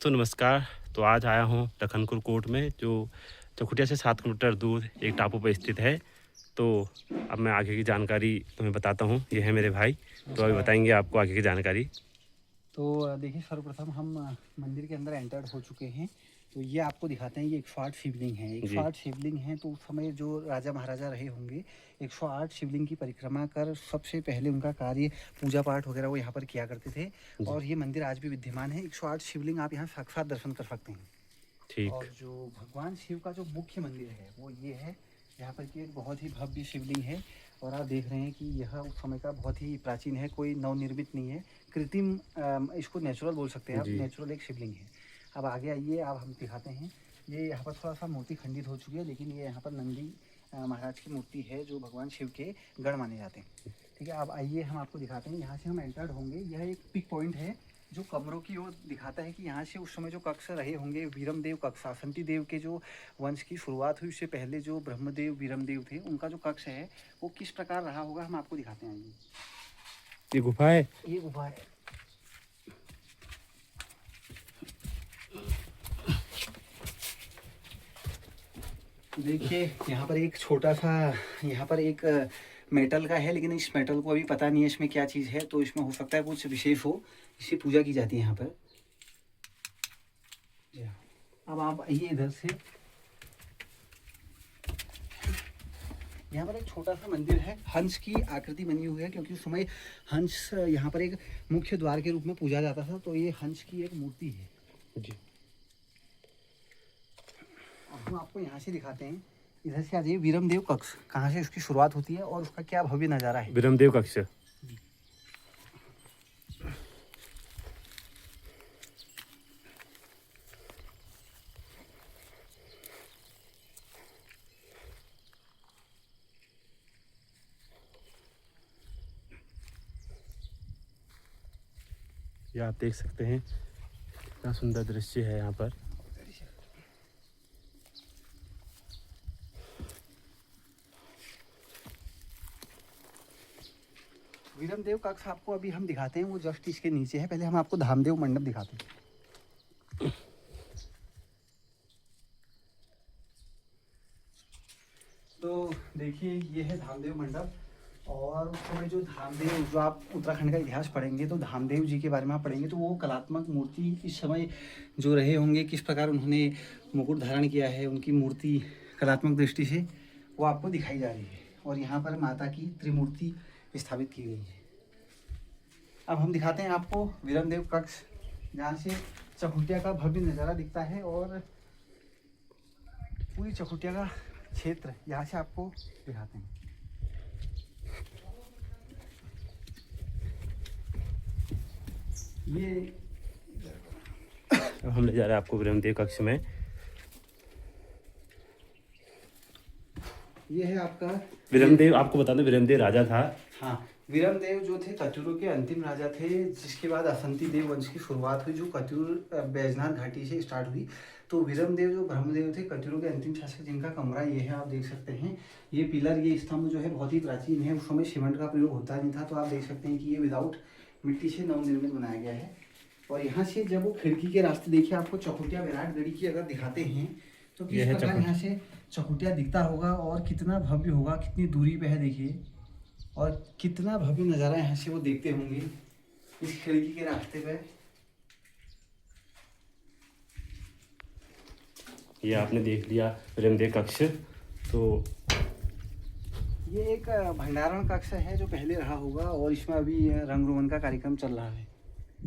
तो नमस्कार। तो आज आया हूँ लखनपुर कोट में, जो चकुटिया से 7 किलोमीटर दूर एक टापू पर स्थित है। तो अब मैं आगे की जानकारी तुम्हें बताता हूँ। ये है मेरे भाई, तो अभी नमस्कार। बताएंगे आपको आगे की जानकारी। तो देखिए, सर्वप्रथम हम मंदिर के अंदर एंटर्ड हो चुके हैं। तो ये आपको दिखाते हैं, ये 108 शिवलिंग है। जी 108 शिवलिंग हैं, तो उस समय जो राजा महाराजा रहे होंगे, 108 शिवलिंग की परिक्रमा कर सबसे पहले उनका कार्य पूजा पाठ वगैरह वो यहाँ पर किया करते थे। जी और ये मंदिर आज भी विद्यमान है। 108 शिवलिंग आप यहाँ साक्षात दर्शन कर सकते हैं। ठीक। और जो भगवान शिव का जो मुख्य मंदिर है वो ये है। यहाँ पर की एक बहुत ही भव्य शिवलिंग है। और आप देख रहे हैं कि यह उस समय का बहुत ही प्राचीन है, कोई नवनिर्मित नहीं है। कृत्रिम, इसको नेचुरल बोल सकते हैं आप, जी नेचुरल एक शिवलिंग है। अब आगे आइए, अब हम दिखाते हैं। ये यहाँ पर थोड़ा सा मूर्ति खंडित हो चुकी है, लेकिन ये यहाँ पर नंदी महाराज की मूर्ति है, जो भगवान शिव के गण माने जाते हैं। ठीक है, अब आइए हम आपको दिखाते हैं। यहाँ से हम एंटर्ड होंगे, यह एक पिक पॉइंट है जो कमरों की ओर दिखाता है कि यहाँ से उस समय जो कक्ष रहे होंगे, वीरमदेव कक्ष, आसंती देव के जो वंश की शुरुआत हुई, उससे पहले जो ब्रह्मदेव वीरमदेव थे, उनका जो कक्ष है वो किस प्रकार रहा होगा, हम आपको दिखाते हैं। ये गुफा है। ये गुफा है। देखिए, यहाँ पर एक छोटा सा, यहाँ पर एक मेटल का है, लेकिन इस मेटल को अभी पता नहीं है इसमें क्या चीज़ है। तो इसमें हो सकता है कुछ विशेष हो, इसकी पूजा की जाती है यहाँ पर। अब आप आइए इधर से। यहाँ पर एक छोटा सा मंदिर है, हंस की आकृति बनी हुई है, क्योंकि उस समय हंस यहाँ पर एक मुख्य द्वार के रूप में पूजा जाता था। तो ये हंस की एक मूर्ति है। जी अब हम आपको यहाँ से दिखाते हैं। इधर से आ जाइए, वीरमदेव कक्ष कहाँ से उसकी शुरुआत होती है और उसका क्या भव्य नज़ारा है। विरमदेव कक्ष। ये आप देख सकते हैं, कितना सुंदर दृश्य है यहाँ पर। वीरमदेव कक्ष आपको अभी हम दिखाते हैं, वो जस्ट इसके नीचे है। पहले हम आपको धामदेव मंडप दिखाते हैं। तो देखिए, ये है धामदेव मंडप। और उस समय जो धामदेव, जो आप उत्तराखंड का इतिहास पढ़ेंगे तो धामदेव जी के बारे में आप पढ़ेंगे, तो वो कलात्मक मूर्ति इस समय जो रहे होंगे, किस प्रकार उन्होंने मुकुट धारण किया है, उनकी मूर्ति कलात्मक दृष्टि से वो आपको दिखाई जा रही है। और यहाँ पर माता की त्रिमूर्ति स्थापित की गई है। अब हम दिखाते हैं आपको वीरमदेव कक्ष, जहाँ से चकुटिया का भव्य नज़ारा दिखता है। और पूरी चकुटिया का क्षेत्र यहाँ से आपको दिखाते हैं। ये अब हम ले जा रहे हैं आपको विरमदेव कक्ष में। ये है आपका विरमदेव, आपको बता दें, विरमदेव राजा था। हाँ, वीरमदेव जो थे कत्यूरों के अंतिम राजा थे, जिसके बाद असंती देव वंश की शुरुआत हुई, जो कत्यूर बैजनाथ घाटी से स्टार्ट हुई। तो वीरमदेव जो ब्रह्मदेव थे, कत्यूरों के अंतिम शासक, जिनका कमरा ये है, आप देख सकते हैं। ये पिलर, ये स्तंभ जो है बहुत ही प्राचीन है। उस समय सीमेंट का प्रयोग होता नहीं था, तो आप देख सकते हैं कि ये विदाउट मिट्टी से नवनिर्मित बनाया गया है। और यहाँ से जब वो खिड़की के रास्ते देखिए, आपको चकुटिया विराटगढ़ी की अगर दिखाते हैं तो किस प्रकार यहाँ से चकुटिया दिखता होगा और कितना भव्य होगा, कितनी दूरी पे है देखिए। और कितना भव्य नज़ारा यहाँ से वो देखते होंगे इस खिड़की के रास्ते पे। ये आपने देख लिया विरमदेव कक्ष। तो ये एक भंडारण कक्ष है जो पहले रहा होगा, और इसमें अभी रंग रोगन का कार्यक्रम चल रहा है।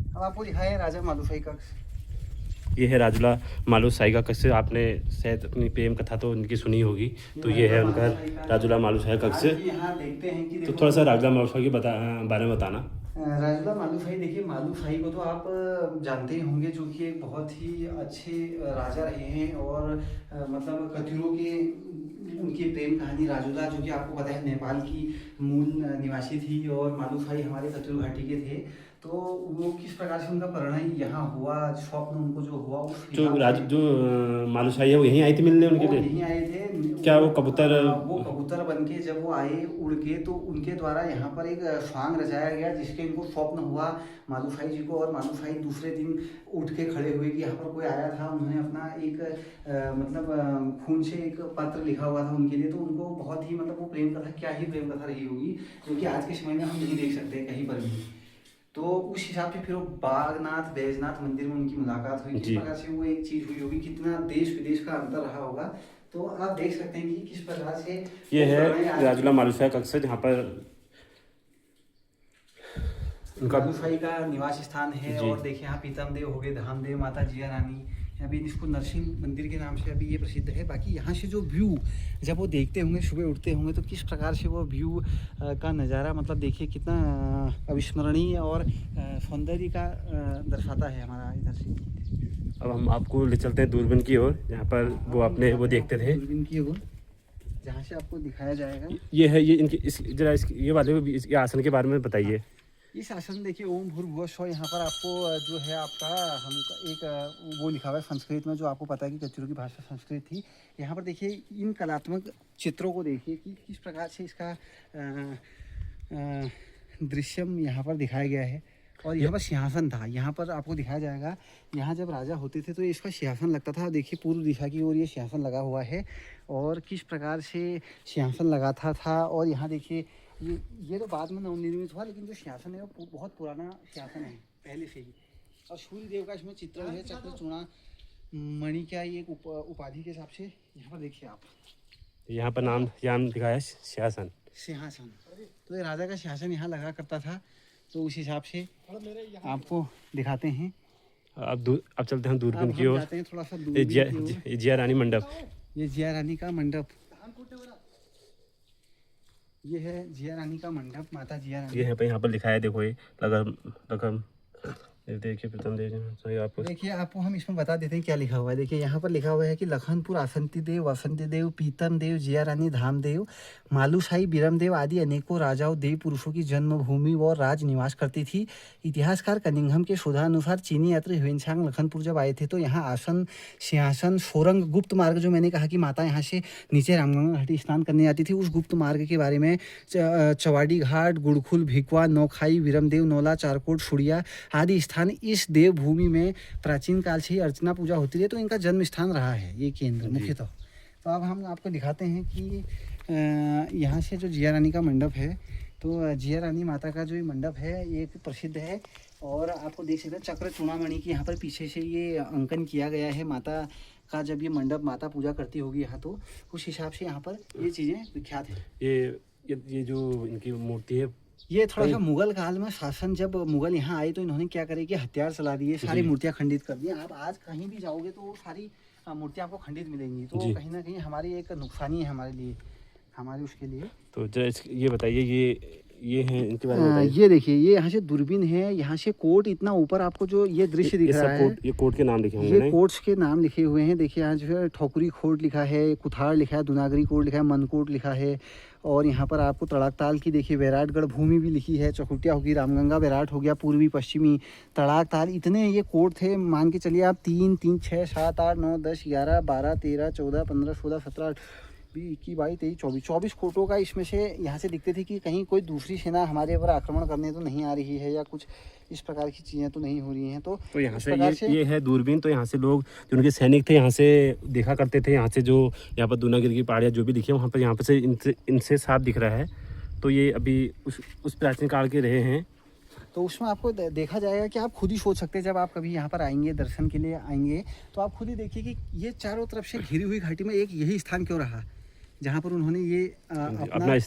अब आपको दिखाया है राजा मालूशाही कक्ष। ये है राजुला मालूशाही का कक्ष। आपने शायद अपनी प्रेम कथा तो उनकी सुनी होगी। तो ये है उनका राजुला मालूशाही कक्ष। यहाँ देखते हैं कि तो थोड़ा सा राजुला मालूशाही के बारे में बताना। राजुला मालूशाही, देखिए मालूशाही को तो आप जानते ही होंगे, जो कि एक बहुत ही अच्छे राजा रहे हैं। और मतलब कत्यूरों के, उनकी प्रेम कहानी राजुला, जो कि आपको पता है नेपाल की मूल निवासी थी, और मालूशाही हमारे कत्यूर घाटी के थे। तो वो किस प्रकार से उनका परिणय यहाँ हुआ, स्वप्न उनको जो हुआ उस जो हिसाब राज से जो मालूशाही है वो यहीं आई थी मिलने उनके वो लिए। यहीं आए थे। क्या वो कबूतर? वो कबूतर बन के जब वो आए उड़ के, तो उनके द्वारा यहाँ पर एक स्वांग रचाया गया जिसके इनको स्वप्न हुआ मालूशाही जी को। और मालूशाही दूसरे दिन उठ के खड़े हुए कि यहाँ पर कोई आया था। उन्होंने अपना एक मतलब खून से एक पत्र लिखा हुआ था उनके लिए। तो उनको बहुत ही मतलब वो प्रेम कथा, क्या ही प्रेम कथा रही होगी, जो कि आज के समय में हम नहीं देख सकते कहीं पर भी। तो उस हिसाब से फिर वो बागनाथ बैजनाथ मंदिर में उनकी मुलाकात हुई। किस जी। प्रकार से वो एक चीज हुई होगी, कितना देश विदेश का अंतर रहा होगा। तो आप देख सकते हैं कि किस प्रकार से ये वो प्रणय है आज राजूला मालूशाही कक्ष जहाँ पर उनका मालूशाही का निवास स्थान है। जी। और देखिए यहाँ पीतम देव हो गए, धामदेव, माता जिया रानी, अभी इसको नरसिंह मंदिर के नाम से अभी ये प्रसिद्ध है। बाकी यहाँ से जो व्यू जब वो देखते होंगे, सुबह उठते होंगे, तो किस प्रकार से वो व्यू का नज़ारा मतलब देखिए कितना अविस्मरणीय और सौंदर्य का दर्शाता है हमारा इधर से। अब हम आपको ले चलते हैं दूरबीन की ओर, जहाँ पर वो अपने वो देखते थे। दूरबीन की ओर जहाँ से आपको दिखाया जाएगा। ये है, ये इनकी इस जरा इस ये वाले ये आसन के बारे में बताइए। इस आसन देखिए ओम भूर्भुवः स्वः, यहाँ पर आपको जो है आपका हम एक वो लिखा हुआ है संस्कृत में, जो आपको पता है कि कच्चरों की भाषा संस्कृत थी। यहाँ पर देखिए इन कलात्मक चित्रों को देखिए कि किस प्रकार से इसका दृश्यम यहाँ पर दिखाया गया है। और यहाँ पर सिंहासन था, यहाँ पर आपको दिखाया जाएगा। यहाँ जब राजा होते थे तो इसका सिंहासन लगता था। देखिए पूर्व दिशा की ओर ये सिंहासन लगा हुआ है, और किस प्रकार से सिंहासन लगाता था। और यहाँ देखिए ये तो बाद में नवनिर्मित हुआ, लेकिन जो सिंहासन है वो बहुत पुराना सिंहासन है पहले से ही। और सूर्य देव का इसमें चित्रण है, चक्रचूड़ा मणि का एक उपाधि के हिसाब से। यहाँ पर देखिए आप, यहाँ पर नाम दिखाया है सिंहासन। सिंहासन, तो ये राजा का सिंहासन यहाँ लगा करता था। तो उस हिसाब से आपको दिखाते हैं। अब चलते हैं दूरबीन की हम ओर। जाते हैं थोड़ा सा ये दूरबीन की ओर। ये जिया रानी मंडप। ये जिया रानी का मंडप, ये है जिया रानी का मंडप, माता जिया रानी। ये है पे यहाँ पर लिखा है, देखो ये लगम देखिए प्रथम देव आपको। देखिए आपको हम इसमें बता देते हैं क्या लिखा हुआ है। देखिए यहाँ पर लिखा हुआ है कि लखनपुर आसंती देव, वसंती देव, पीतम देव, जिया रानी, धामदेव, मालूशाही, बिरमदेव आदि अनेकों राजाओं देव पुरुषों की जन्मभूमि और राज निवास करती थी। इतिहासकार कनिंघम के शोधानुसार चीनी यात्री ह्वेनसांग लखनपुर जब आए थे तो यहाँ आसन, सिंहासन, सोरंग, गुप्त मार्ग, जो मैंने कहा कि माता यहाँ से नीचे रामगंगा घाटी स्नान करने जाती थी, उस गुप्त मार्ग के बारे में चवाड़ी घाट, गुड़खुल, भिकवा, नौखाई, विरमदेव, नौला, चारकोट, शुड़िया आदि स्थान, इस देवभूमि में प्राचीन काल से ही अर्चना पूजा होती है। तो इनका जन्म स्थान रहा है ये केंद्र मुख्यतः। तो अब हम आपको दिखाते हैं कि यहाँ से जो जिया रानी का मंडप है, तो जिया रानी माता का जो ये मंडप है ये एक प्रसिद्ध है। और आपको देख सकते हैं चक्र चूड़ामणि की यहाँ पर पीछे से ये अंकन किया गया है माता का। जब ये मंडप माता पूजा करती होगी यहाँ, तो उस हिसाब से यहाँ पर ये चीज़ें विख्यात है। ये जो इनकी मूर्ति है, ये थोड़ा सा मुगल काल में शासन, जब मुगल यहाँ आए तो इन्होंने क्या करे कि हथियार चला दिए, सारी मूर्तियाँ खंडित कर दी। आप आज कहीं भी जाओगे तो वो सारी मूर्तियाँ आपको खंडित मिलेंगी। तो कहीं ना कहीं हमारी एक नुकसानी है हमारे लिए, हमारे उसके लिए। तो ये बताइए, ये है इनके बारे में बताइए। ये देखिए, ये यहाँ से दूरबीन है, यहाँ से कोट इतना ऊपर आपको जो ये दृश्य दिख रहा है, ये कोट के नाम लिखे होंगे। ये कोट्स के नाम लिखे हुए हैं। देखिए यहाँ जो है ठोकरी खोट लिखा है, कुथाड़ लिखा है, दुनागरी कोट लिखा है, मनकोट लिखा है। और यहाँ पर आपको तड़ाकताल की देखिए वैराटगढ़ भूमि भी लिखी है। चौखुटिया होगी, रामगंगा वैराट हो गया, पूर्वी पश्चिमी तड़ाकताल, इतने ये कोट थे। मान के चलिए आप 3, 3, 6, 7, 8, 9, 10, 11, 12, 13, 14, 15, 16, 17, 21, 22, 24 कोटों का इसमें से यहाँ से दिखते थे कि कहीं कोई दूसरी सेना हमारे ऊपर आक्रमण करने तो नहीं आ रही है, या कुछ इस प्रकार की चीज़ें तो नहीं हो रही हैं। तो यहाँ से ये है दूरबीन। तो यहाँ से लोग जो उनके सैनिक थे यहाँ से देखा करते थे। यहाँ से जो यहाँ पर दूनागिरी की पहाड़ियाँ जो भी दिखी है वहाँ पर, यहाँ पर से इनसे साफ दिख रहा है। तो ये अभी उस प्राचीन काल के रहे हैं। तो उसमें आपको देखा जाएगा कि आप खुद ही सोच सकते हैं, जब आप कभी यहाँ पर आएंगे, दर्शन के लिए आएंगे, तो आप खुद ही देखिए कि ये चारों तरफ से घिरी हुई घाटी में एक यही स्थान क्यों रहा जहाँ पर उन्होंने ये अपना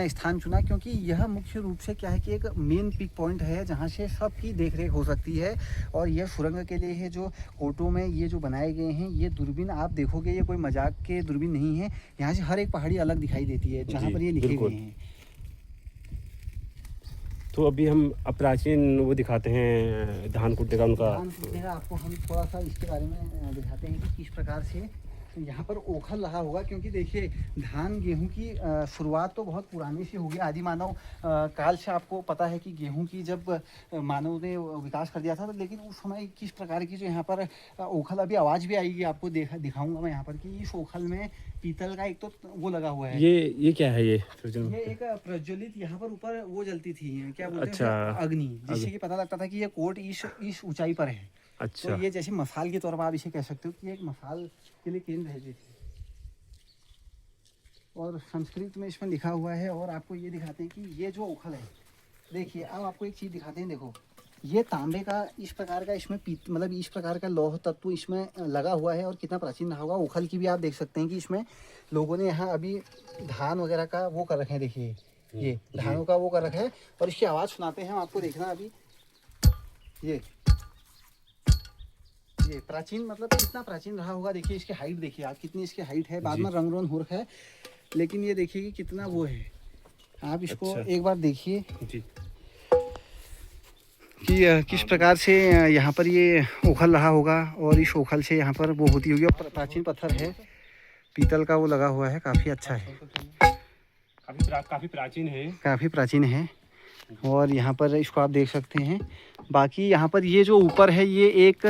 स्थान चुना। क्योंकि यह मुख्य रूप से क्या है कि एक मेन पिक पॉइंट है जहाँ से सबकी देखरेख हो सकती है। और यह सुरंग के लिए है, जो कोटों में ये जो बनाए गए हैं, ये दूरबीन आप देखोगे ये कोई मजाक के दूरबीन नहीं है। यहाँ से हर एक पहाड़ी अलग दिखाई देती है जहाँ पर ये लिखे गए हैं। तो अभी हम प्राचीन वो दिखाते हैं धान कुटने का, उनका धान कुटने का आपको हम थोड़ा सा इसके बारे में दिखाते हैं कि किस प्रकार से यहाँ पर ओखल रहा होगा, क्योंकि देखिए धान गेहूं की शुरुआत तो बहुत पुराने से होगी। आदि मानव काल से आपको पता है कि गेहूं की जब मानव ने विकास कर दिया था, तो लेकिन उस समय किस प्रकार की जो यहाँ पर ओखल, अभी आवाज़ भी आएगी आपको, दिखाऊंगा मैं यहाँ पर कि इस ओखल में पीतल का एक तो वो लगा हुआ है। ये क्या है ये एक प्रज्वलित यहाँ पर ऊपर वो जलती थी, क्या बोलते अच्छा, हैं, अग्नि, जिससे कि पता लगता था कि ये कोट इस ऊंचाई पर है। अच्छा। तो ये जैसे मसाल के तौर पर आप इसे कह सकते हो कि एक मसाल के लिए केंद्र रहती थी। और संस्कृत में इसमें लिखा हुआ है। और आपको ये दिखाते हैं कि ये जो ओखल है, देखिए अब आपको एक चीज़ दिखाते हैं। देखो ये तांबे का इस प्रकार का इसमें मतलब इस प्रकार का लौह तत्व इसमें लगा हुआ है, और कितना प्राचीन रहा होगा। ओखल की भी आप देख सकते हैं कि इसमें लोगों ने यहाँ अभी धान वगैरह का वो कर रखे हैं। देखिए ये धानों का वो कर रखा है, और इसकी आवाज़ सुनाते हैं हम आपको, देखना अभी। ये प्राचीन, मतलब कितना प्राचीन रहा होगा। देखिए इसकी हाइट देखिए आप, कितनी इसकी हाइट है। बाद में रंग रोन हो रखा है, लेकिन ये देखिए कि कितना वो है। आप इसको अच्छा। एक बार देखिए जी, कि किस प्रकार से यहाँ पर ये ओखल रहा होगा, और इस ओखल से यहाँ पर वो होती होगी। और प्राचीन पत्थर है, पीतल का वो लगा हुआ है, काफ़ी अच्छा है, काफी प्राचीन है, काफ़ी प्राचीन है। और यहाँ पर इसको आप देख सकते हैं। बाकी यहाँ पर ये जो ऊपर है, ये एक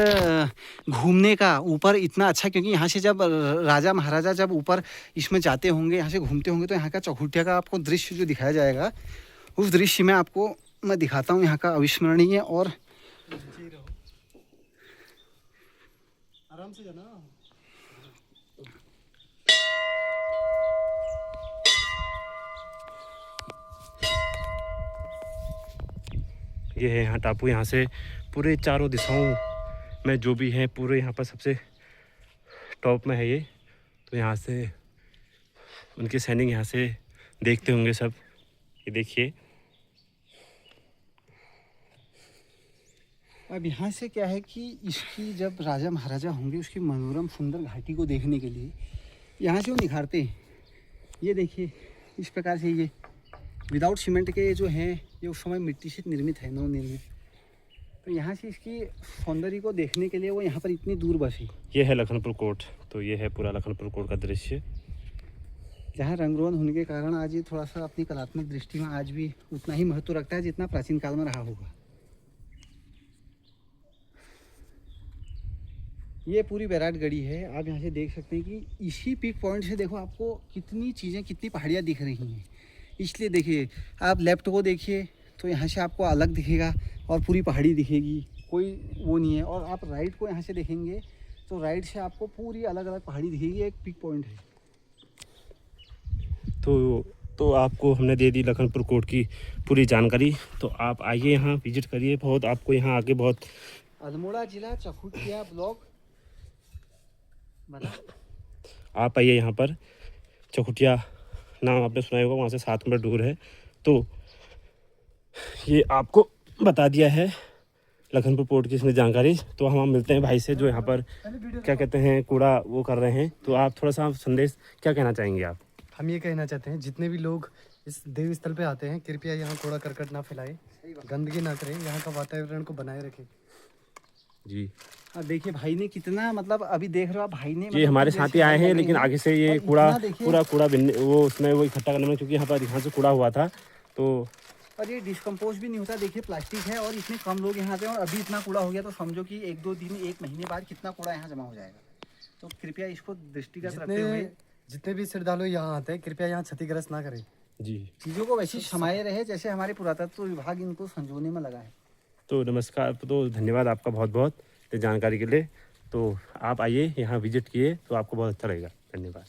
घूमने का ऊपर इतना अच्छा, क्योंकि यहाँ से जब राजा महाराजा जब ऊपर इसमें जाते होंगे, यहाँ से घूमते होंगे, तो यहाँ का चौखुटिया का आपको दृश्य जो दिखाया जाएगा, उस दृश्य में आपको मैं दिखाता हूँ यहाँ का अविस्मरणीय। और आराम से जाना। ये है यहाँ टापू। यहाँ से पूरे चारों दिशाओं में जो भी हैं, पूरे यहाँ पर सबसे टॉप में है ये। तो यहाँ से उनके सैनिक यहाँ से देखते होंगे सब। ये देखिए, अब यहाँ से क्या है कि इसकी जब राजा महाराजा होंगे, उसकी मनोरम सुंदर घाटी को देखने के लिए यहाँ से वो निखारते हैं। ये देखिए इस प्रकार से, ये विदाउट सीमेंट के जो हैं, ये उस समय मिट्टी से निर्मित है, नवनिर्मित। तो यहाँ से इसकी सौंदर्य को देखने के लिए वो यहाँ पर इतनी दूर बसे। ये है लखनपुर कोट। तो ये है पूरा लखनपुर कोट का दृश्य, जहाँ रंगरोगन होने के कारण आज ये थोड़ा सा अपनी कलात्मक दृष्टि में आज भी उतना ही महत्व रखता है जितना प्राचीन काल में रहा होगा। ये पूरी बैराट गढ़ी है। आप यहाँ से देख सकते हैं कि इसी पीक पॉइंट से देखो आपको कितनी चीज़ें, कितनी पहाड़ियाँ दिख रही हैं। इसलिए देखिए, आप लेफ्ट को देखिए तो यहाँ से आपको अलग दिखेगा और पूरी पहाड़ी दिखेगी, कोई वो नहीं है। और आप राइट को यहाँ से देखेंगे तो राइट से आपको पूरी अलग अलग पहाड़ी दिखेगी, एक पीक पॉइंट है। तो आपको हमने दे दी लखनपुर कोट की पूरी जानकारी। तो आप आइए, यहाँ विजिट करिए। बहुत आपको यहाँ आके बहुत, अल्मोड़ा जिला, चकुटिया ब्लॉक, आप आइए यहाँ पर। चकुटिया नाम आपने सुना होगा, वहाँ से 7 किलोमीटर दूर है। तो ये आपको बता दिया है लखनपुर पोर्ट की इसमें जानकारी। तो हम मिलते हैं भाई से जो यहाँ पर क्या कहते हैं, कूड़ा वो कर रहे हैं। तो आप थोड़ा सा संदेश क्या कहना चाहेंगे आप? हम ये कहना चाहते हैं, जितने भी लोग इस देव स्थल पे आते हैं, कृपया यहाँ कूड़ा करकट ना फैलाएं, गंदगी ना करें, यहाँ का वातावरण को बनाए रखें। जी, देखिए भाई ने कितना, मतलब अभी देख रहे हो आप, भाई ने ये मतलब हमारे साथ ही आए हैं, लेकिन आगे से ये कूड़ा पूरा वो उसमें वो इकट्ठा करने में, क्योंकि यहाँ से कूड़ा हुआ था। तो और ये डिस्कम्पोज भी नहीं होता। देखिए प्लास्टिक है और इतने कम लोग यहाँ आते हैं, और अभी इतना कूड़ा हो गया तो समझो कि 1-2 दिन, 1 महीने बाद कितना कूड़ा यहाँ जमा हो जाएगा। तो कृपया इसको दृष्टिगत रखते हुए जितने भी श्रद्धालु यहाँ आते हैं, कृपया यहाँ क्षतिग्रस्त ना करें। जी, चीज़ों को वैसे समाये रहे जैसे हमारे पुरातत्व विभाग इनको संजोने में लगा है। तो नमस्कार, तो धन्यवाद आपका बहुत बहुत जानकारी के लिए। तो आप आइए, यहाँ विजिट किए तो आपको बहुत अच्छा लगेगा। धन्यवाद।